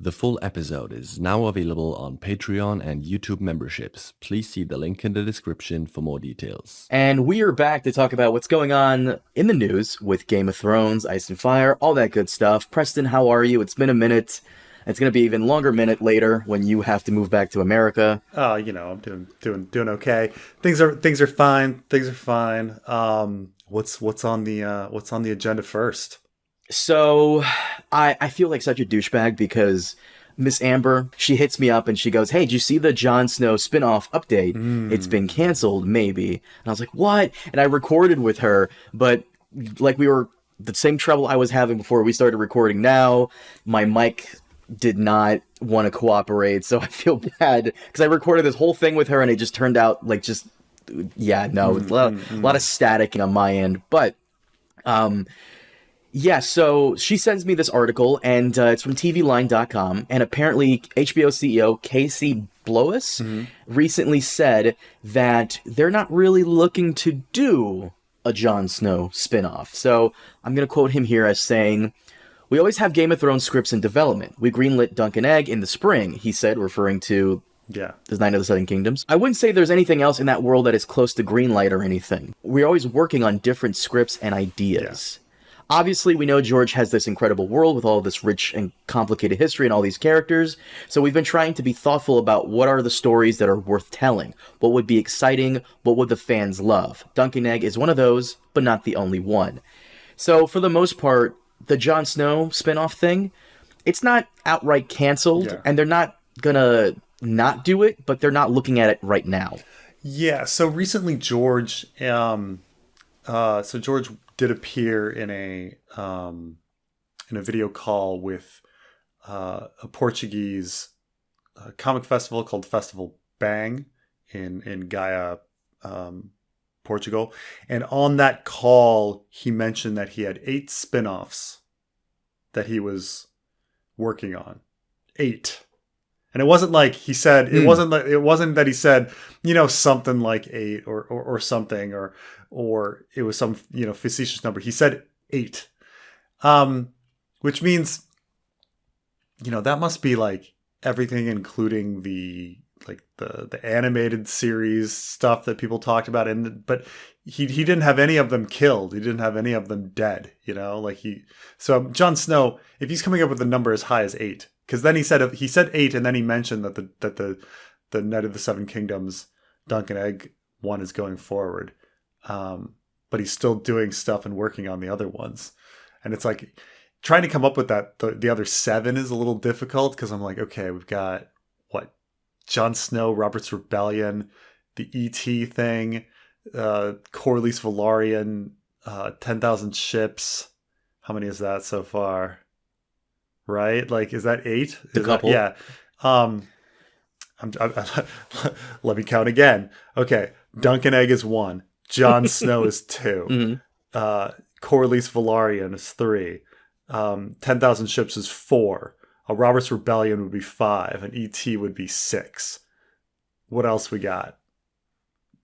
The full episode is now available on Patreon and YouTube memberships. Please see the link in the description for more details. And we are back to talk about what's going on in the news with Game of Thrones, Ice and Fire, all that good stuff. Preston, how are you? It's been a minute. It's going to be even longer minute later when you have to move back to America. I'm doing okay. Things are fine. Things are fine. What's on the agenda first? So I feel like such a douchebag because Miss Amber, she hits me up and she goes, "Hey, did you see the Jon Snow spinoff update? It's been canceled, maybe." And I was like, "What?" And I recorded with her, but like we were the same trouble I was having before we started recording now. My mic did not want to cooperate, so I feel bad because I recorded this whole thing with her and it just turned out like a lot of static on my end. But yeah, so she sends me this article, and it's from tvline.com, and apparently HBO CEO Casey Blois recently said that they're not really looking to do a Jon Snow spinoff. So I'm going to quote him here as saying, "We always have Game of Thrones scripts in development. We greenlit Dunk and Egg in the spring," he said, referring to the Night of the Seven Kingdoms. "I wouldn't say there's anything else in that world that is close to greenlight or anything. We're always working on different scripts and ideas." Obviously, we know George has this incredible world with all this rich and complicated history and all these characters, so we've been trying to be thoughtful about what are the stories that are worth telling, what would be exciting, what would the fans love. Dunk and Egg is one of those, but not the only one. So, for the most part, the Jon Snow spinoff thing, it's not outright canceled, and they're not gonna not do it, but they're not looking at it right now. Yeah, so recently George did appear in a video call with a Portuguese comic festival called Festival Bang in Gaia, Portugal. And on that call, he mentioned that he had 8 spin-offs that he was working on. 8. And it wasn't like he said, it wasn't that he said, something like 8 or something, or it was some, facetious number. He said 8. Which means, that must be like everything, including the animated series stuff that people talked about. But he didn't have any of them killed. He didn't have any of them dead, so Jon Snow, if he's coming up with a number as high as 8, because then he said 8, and then he mentioned that the Night of the Seven Kingdoms Dunk and Egg one is going forward, but he's still doing stuff and working on the other ones, and it's like trying to come up with that the other 7 is a little difficult because I'm like, okay, we've got Jon Snow, Robert's Rebellion, the E.T. thing, Corlys Velaryon, 10,000 ships. How many is that so far? Right? Like, is that 8? A couple. Yeah. Let me count again. Okay. Dunk and Egg is 1. Jon Snow is 2. Corlys Velaryon is 3. 10,000 ships is 4. A Robert's Rebellion would be 5. An E.T. would be 6. What else we got?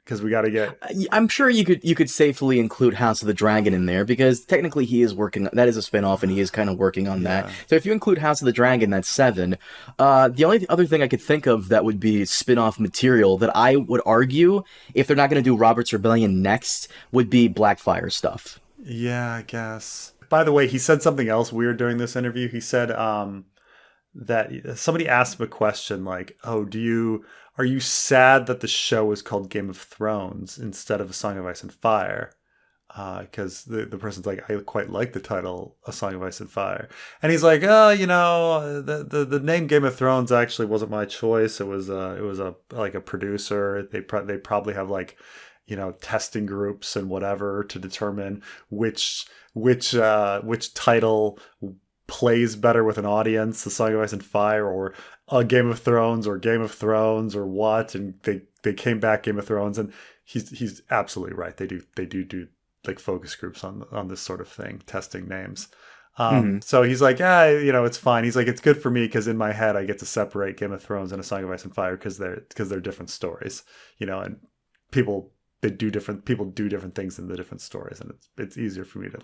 Because we got to get... I'm sure you could safely include House of the Dragon in there, because technically he is working... That is a spinoff, and he is kind of working on that. So if you include House of the Dragon, that's 7. The only other thing I could think of that would be spinoff material that I would argue, if they're not going to do Robert's Rebellion next, would be Blackfire stuff. Yeah, I guess. By the way, he said something else weird during this interview. He said that somebody asked him a question like, "Oh, are you sad that the show is called Game of Thrones instead of A Song of Ice and Fire?" Because the person's like, "I quite like the title A Song of Ice and Fire," and he's like, "Oh, the name Game of Thrones actually wasn't my choice. It was a producer. They probably have testing groups and whatever to determine which title plays better with an audience, The Song of Ice and Fire or a Game of Thrones or Game of Thrones or what," and they came back Game of Thrones, and he's absolutely right. They do like focus groups on this sort of thing, testing names. So he's like, it's fine. He's like, it's good for me because in my head I get to separate Game of Thrones and A Song of Ice and Fire because they're different stories, and people do different things in the different stories, and it's easier for me to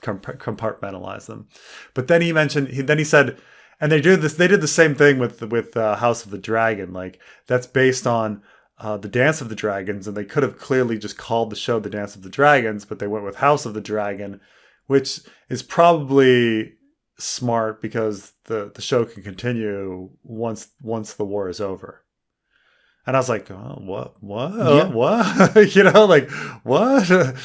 compartmentalize them. But then he said, And they did this. They did the same thing with House of the Dragon. Like that's based on the Dance of the Dragons, and they could have clearly just called the show the Dance of the Dragons, but they went with House of the Dragon, which is probably smart because the show can continue once the war is over. And I was like, oh, what, Yeah. what, like what?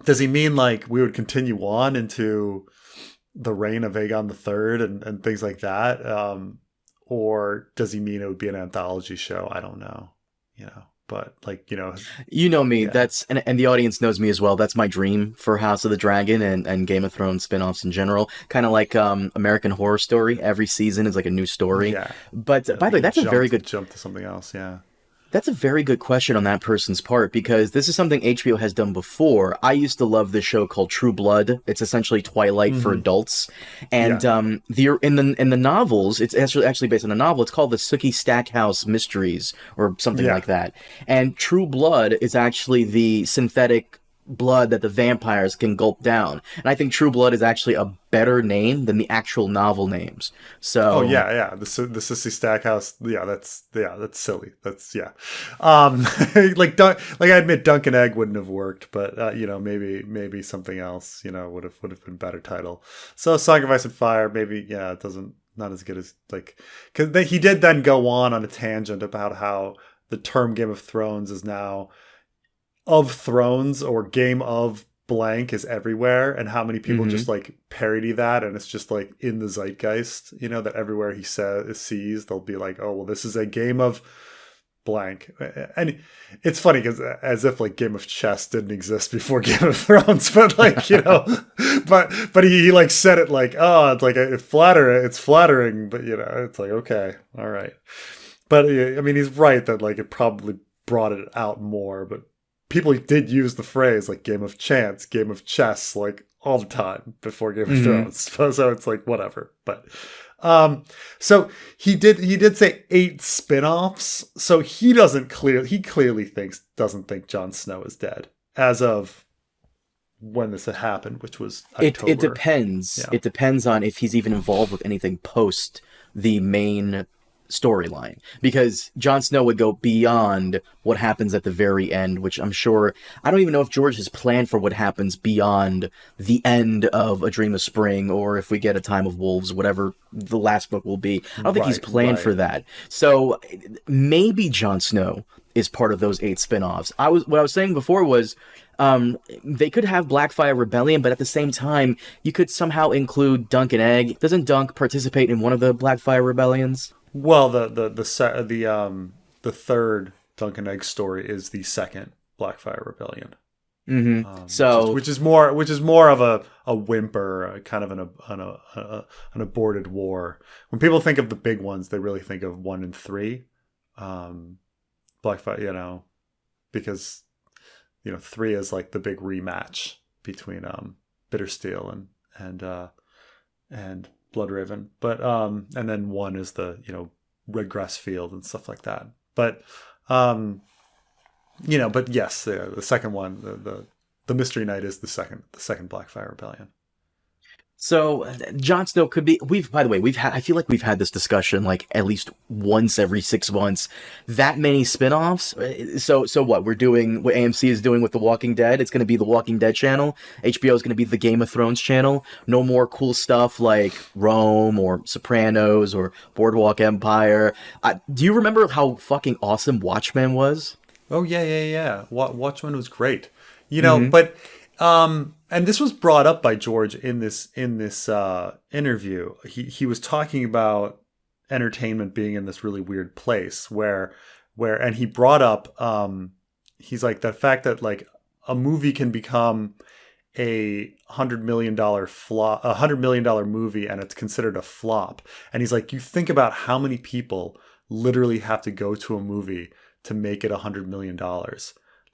Does he mean like we would continue on into the reign of Aegon III and things like that? Or does he mean it would be an anthology show? I don't know, but like, You know me, Yeah. that's and the audience knows me as well. That's my dream for House of the Dragon and Game of Thrones spin-offs in general. Kind of like American Horror Story. Every season is like a new story. Yeah. But by the way, that's a very good jump to something else. Yeah. That's a very good question on that person's part, because this is something HBO has done before. I used to love this show called True Blood. It's essentially Twilight for adults, and in the novels, it's actually based on a novel. It's called the Sookie Stackhouse Mysteries or something like that. And True Blood is actually the synthetic blood that the vampires can gulp down. And I think True Blood is actually a better name than the actual novel names. So the Sissy Stackhouse, that's silly. That's like I admit Dunk and Egg wouldn't have worked, but maybe something else would have been better title. So Song of Ice and Fire, maybe it doesn't, not as good as like, because he did then go on a tangent about how the term Game of Thrones is now of Thrones, or Game of blank is everywhere, and how many people just like parody that, and it's just like in the zeitgeist, that everywhere he sees, they'll be like, oh well, this is a game of blank. And it's funny because as if like Game of Chess didn't exist before Game of Thrones, but like but he like said it like, oh, it's like it's flattering, but it's like, okay, all right. But I mean, he's right that like it probably brought it out more, but people did use the phrase like Game of Chance, Game of Chess, like all the time before Game of Thrones. So it's like whatever. But so he did say 8 spin-offs. So he clearly doesn't think Jon Snow is dead as of when this had happened, which was October. It depends. Yeah. It depends on if he's even involved with anything post the main storyline, because Jon Snow would go beyond what happens at the very end, which I'm sure, I don't even know if George has planned for what happens beyond the end of A Dream of Spring, or if we get A Time of Wolves, whatever the last book will be. I don't think he's planned for that. So maybe Jon Snow is part of those 8 spin-offs. What I was saying before was they could have Blackfire Rebellion, but at the same time, you could somehow include Dunk and Egg. Doesn't Dunk participate in one of the Blackfire Rebellions? Well, the third Dunk and Egg story is the second Blackfire Rebellion. So which is more of a whimper, kind of an aborted war. When people think of the big ones, they really think of 1 and 3. Blackfire, because 3 is like the big rematch between Bittersteel and Bloodraven, but and then 1 is the Redgrass Field and stuff like that. But but yes, the second one, the Mystery Knight is the second Blackfire Rebellion. So Jon Snow could be. I feel like we've had this discussion like at least once every 6 months. That many spin-offs. So what we're doing, what AMC is doing with The Walking Dead, it's going to be the Walking Dead channel. HBO is going to be the Game of Thrones channel. No more cool stuff like Rome or Sopranos or Boardwalk Empire. Do you remember how fucking awesome Watchmen was? Oh yeah. Watchmen was great. But and this was brought up by George in this interview. He was talking about entertainment being in this really weird place where and he brought up he's like, the fact that like a movie can become a $100 million flop, $100 million movie, and it's considered a flop. And he's like, you think about how many people literally have to go to a movie to make it $100 million.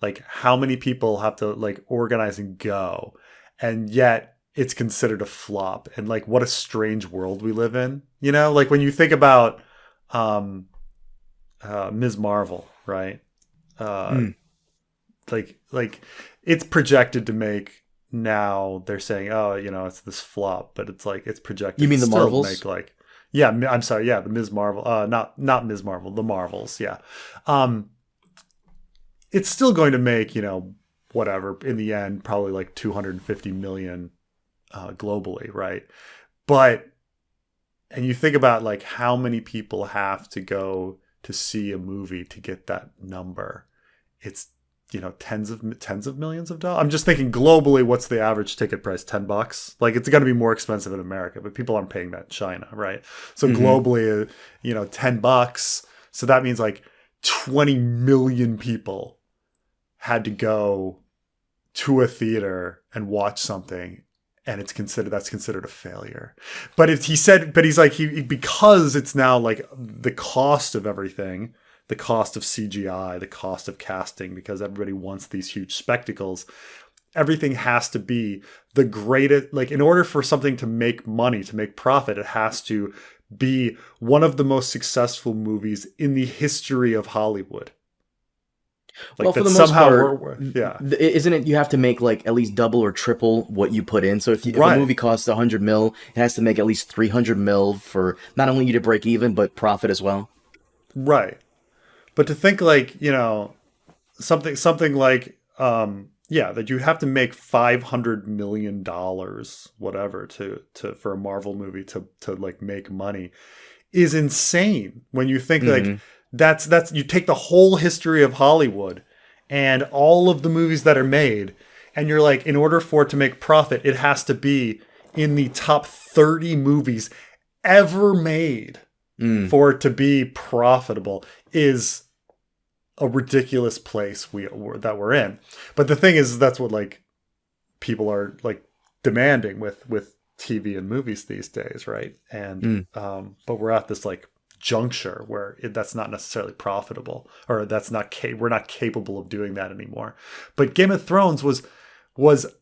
Like how many people have to like organize and go, and yet it's considered a flop. And like, what a strange world we live in, like when you think about Ms. Marvel, right? Like it's projected to make now they're saying, oh, it's this flop, but it's like it's projected. You mean the still Marvels? Make like, yeah, I'm sorry, yeah, the Ms. Marvel, not Ms. Marvel, the Marvels, yeah. It's still going to make whatever in the end, probably like 250 million globally, right? But and you think about like how many people have to go to see a movie to get that number. It's tens of millions of dollars. I'm just thinking globally, what's the average ticket price? $10. Like it's going to be more expensive in America, but people aren't paying that in China, right? So globally, $10. So that means like 20 million people had to go to a theater and watch something, and that's considered a failure. But because it's now like the cost of everything, the cost of CGI, the cost of casting, because everybody wants these huge spectacles, everything has to be the greatest. Like in order for something to make money, to make profit, it has to be one of the most successful movies in the history of Hollywood. Like well, for the most part, isn't it? You have to make like at least double or triple what you put in. So if a movie costs 100 mil, it has to make at least 300 mil for not only you to break even, but profit as well. Right. But to think like, something like, that you have to make $500 million, whatever, for a Marvel movie to like make money is insane. When you think like that's you take the whole history of Hollywood and all of the movies that are made, and you're like, in order for it to make profit, it has to be in the top 30 movies ever made for it to be profitable is a ridiculous place that we're in. But the thing is, that's what like people are like demanding with TV and movies these days, right? And but we're at this like juncture where that's not necessarily profitable, or we're not capable of doing that anymore. But Game of Thrones was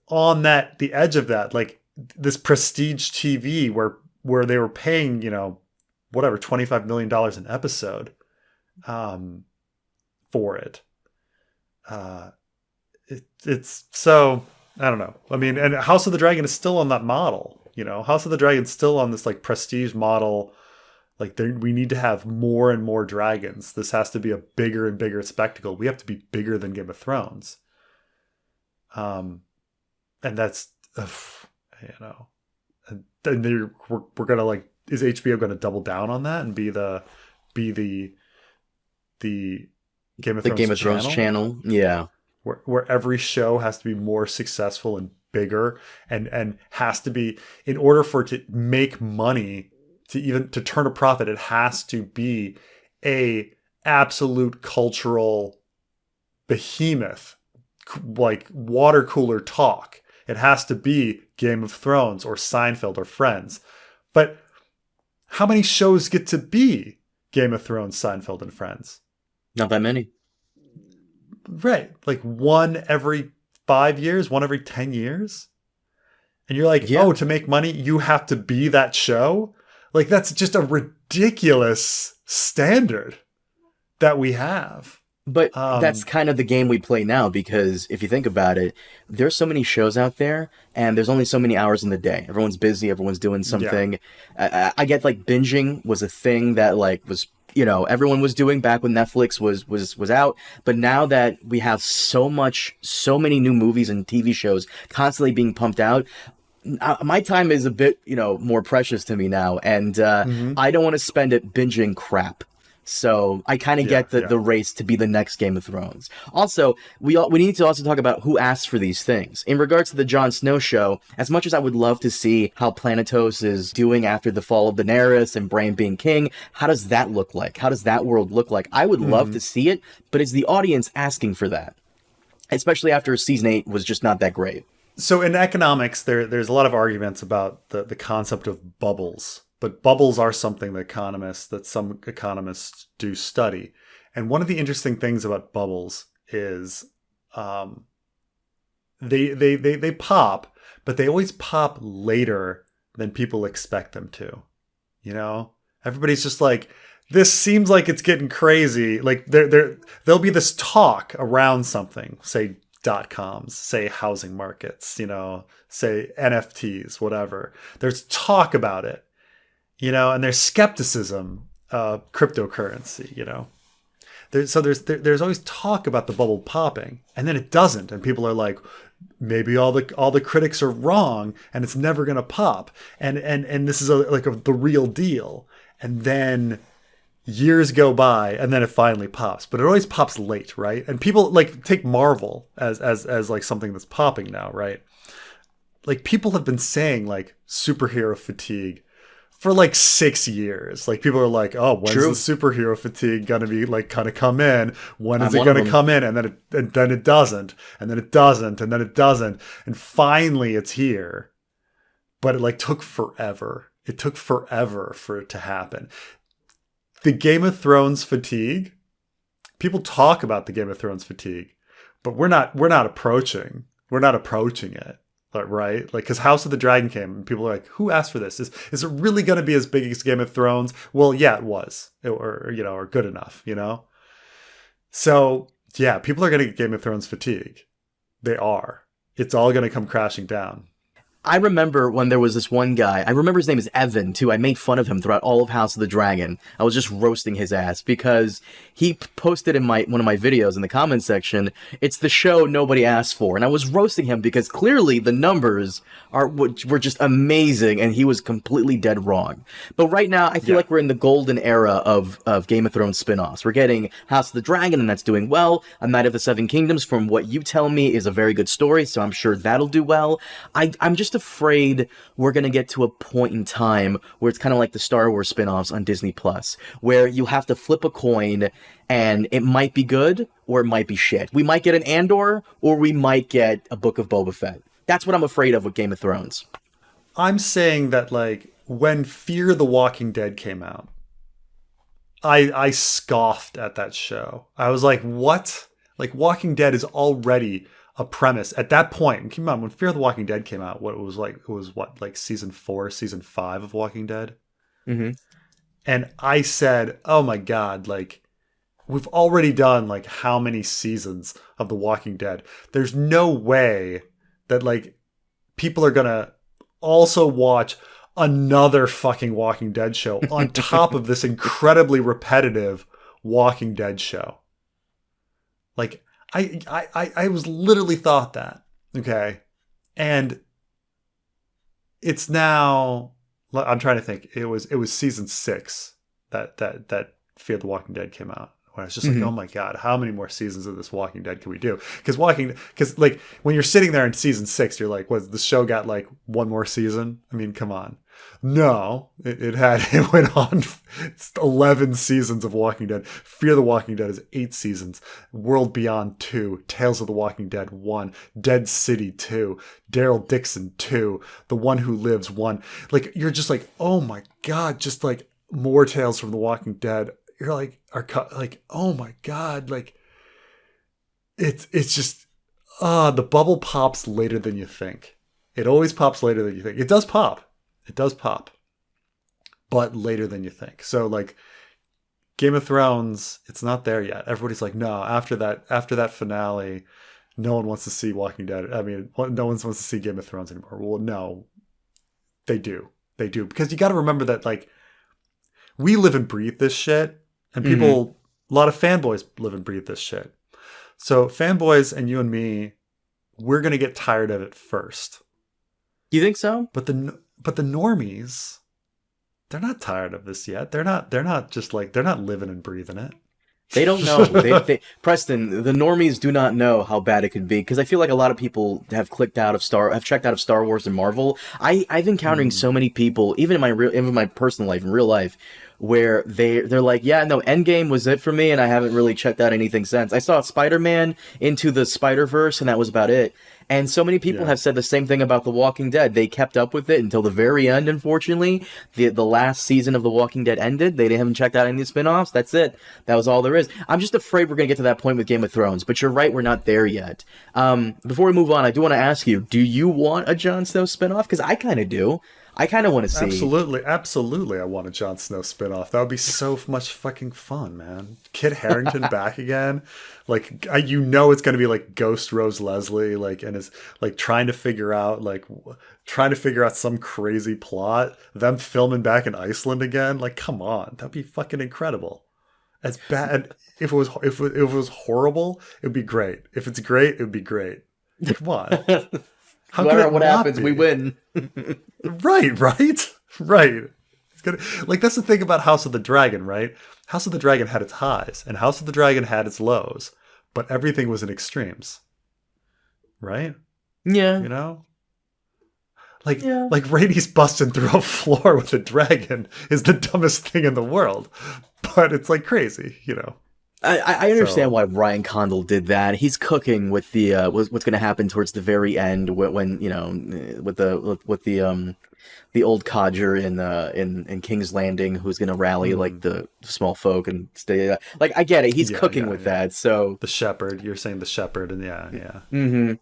on the edge of that, like this prestige TV where they were paying whatever $25 million an episode for it. It's so, I don't know. I mean, and House of the Dragon is still on that model. House of the Dragon is still on this like prestige model. Like we need to have more and more dragons. This has to be a bigger and bigger spectacle. We have to be bigger than Game of Thrones. And that's, and we're gonna like, is HBO going to double down on that and be the Game of Thrones channel? Yeah. Where every show has to be more successful and bigger and has to be, in order for it to make money, to turn a profit, it has to be a absolute cultural behemoth, like water cooler talk. It has to be Game of Thrones or Seinfeld or Friends. But how many shows get to be Game of Thrones, Seinfeld, and Friends? Not that many. Right. Like one every 5 years, one every 10 years. And you're like, to make money, you have to be that show? Like, that's just a ridiculous standard that we have. But that's kind of the game we play now, because if you think about it, there's so many shows out there and there's only so many hours in the day. Everyone's busy. Everyone's doing something. Yeah. I get like binging was a thing that like was, everyone was doing back when Netflix was out. But now that we have so many new movies and TV shows constantly being pumped out, my time is a bit, more precious to me now. And I don't want to spend it binging crap. So I kind of get the race to be the next Game of Thrones. Also, we need to also talk about who asked for these things. In regards to the Jon Snow show, as much as I would love to see how Planetos is doing after the fall of Daenerys and Bran being king, how does that look like? How does that world look like? I would love to see it, but is the audience asking for that? Especially after season 8 was just not that great. So in economics, there's a lot of arguments about the concept of bubbles. But bubbles are something that some economists do study. And one of the interesting things about bubbles is they pop, but they always pop later than people expect them to. Everybody's just like, this seems like it's getting crazy. Like there'll be this talk around something, say .coms, say housing markets, say NFTs, whatever. There's talk about it, and there's skepticism of cryptocurrency, There's always talk about the bubble popping, and then it doesn't, and people are like, maybe all the critics are wrong, and it's never gonna pop, and this is the real deal, and then years go by, and then it finally pops, but it always pops late, right? And people take Marvel as like something that's popping now, right? Like people have been saying superhero fatigue for 6 years. People are like, oh, when's True. the superhero fatigue gonna be kind of come in? When is it gonna come in? And then it doesn't, and then it doesn't, and then it doesn't, and finally it's here. But it took forever. It took forever for it to happen. The Game of Thrones fatigue. People talk about the Game of Thrones fatigue, but we're not approaching it. Right? Because House of the Dragon came, and people are like, who asked for this? Is it really going to be as big as Game of Thrones? Well, yeah, it was. Or good enough, So, yeah, people are going to get Game of Thrones fatigue. They are. It's all going to come crashing down. I remember when there was this one guy, I remember his name is Evan, too. I made fun of him throughout all of House of the Dragon. I was just roasting his ass because he posted in one of my videos in the comments section, it's the show nobody asked for. And I was roasting him because clearly the numbers were just amazing, and he was completely dead wrong. But right now, I feel like we're in the golden era of Game of Thrones spin-offs. We're getting House of the Dragon, and that's doing well. A Knight of the Seven Kingdoms, from what you tell me, is a very good story, so I'm sure that'll do well. I'm just afraid we're going to get to a point in time where it's kind of like the Star Wars spin-offs on Disney Plus, where you have to flip a coin and it might be good or it might be shit. We might get an Andor or we might get a Book of Boba Fett. That's what I'm afraid of with Game of Thrones. I'm saying that when Fear the Walking Dead came out, I scoffed at that show. I was like, what? Walking Dead is already a premise at that point. And keep in mind, when Fear the Walking Dead came out, it was season 4, season 5 of Walking Dead. Mm-hmm. And I said, oh my God, we've already done how many seasons of The Walking Dead? There's no way that people are gonna also watch another fucking Walking Dead show on top of this incredibly repetitive Walking Dead show. I was literally thought that, okay? And it's now, I'm trying to think, it was season 6 that Fear the Walking Dead came out. When I was just like, oh my God, how many more seasons of this Walking Dead can we do? Because when you're sitting there in season 6, you're like, was the show got one more season? I mean, come on. No, it went on 11 seasons of Walking Dead. Fear the Walking Dead is 8 seasons. World Beyond 2, Tales of the Walking Dead 1, Dead City 2, Daryl Dixon 2, The One Who Lives 1. You're just like, oh my God, just more Tales from the Walking Dead. You're oh my God, it's just the bubble pops later than you think. It always pops later than you think. It does pop, but later than you think. So Game of Thrones, it's not there yet. Everybody's like, no, after that finale, no one wants to see Walking Dead. I mean, no one wants to see Game of Thrones anymore. Well, no, they do, because you got to remember that we live and breathe this shit. And people, a lot of fanboys live and breathe this shit. So fanboys and you and me, we're going to get tired of it first. You think so? But the normies, they're not tired of this yet. They're not just they're not living and breathing it. They don't know. Preston, the normies do not know how bad it could be, because I feel like a lot of people have checked out of Star Wars and Marvel. I've been encountering so many people, even in my personal life, in real life, where they're like, yeah, no, Endgame was it for me, and I haven't really checked out anything since. I saw Spider-Man Into the Spider-Verse, and that was about it. And so many people have said the same thing about The Walking Dead. They kept up with it until the very end, unfortunately. The last season of The Walking Dead ended. They haven't checked out any of the spin-offs. That's it. That was all there is. I'm just afraid we're going to get to that point with Game of Thrones. But you're right, we're not there yet. Before we move on, I do want to ask you, do you want a Jon Snow spin-off? Because I kind of do. I kind of want to see. Absolutely, I want a Jon Snow spinoff. That would be so much fucking fun, man. Kit Harington back again, like it's going to be like Ghost Rose Leslie, like, and is like trying to figure out some crazy plot. Them filming back in Iceland again, like, come on, that'd be fucking incredible. As bad if it was horrible, it'd be great. If it's great, it'd be great. Come on. No matter what happens, we win. Right. It's gonna, like, that's the thing about House of the Dragon, right? House of the Dragon had its highs, and House of the Dragon had its lows, but everything was in extremes, right? Yeah, you know, like Rhaenys busting through a floor with a dragon is the dumbest thing in the world, but it's like crazy, you know. I understand why Ryan Condal did that. He's cooking with the what's going to happen towards the very end when you know with the old codger in King's Landing who's going to rally like the small folk and stay. Like, I get it. He's cooking with that. So the shepherd, you're saying the shepherd, and yeah. Mm-hmm.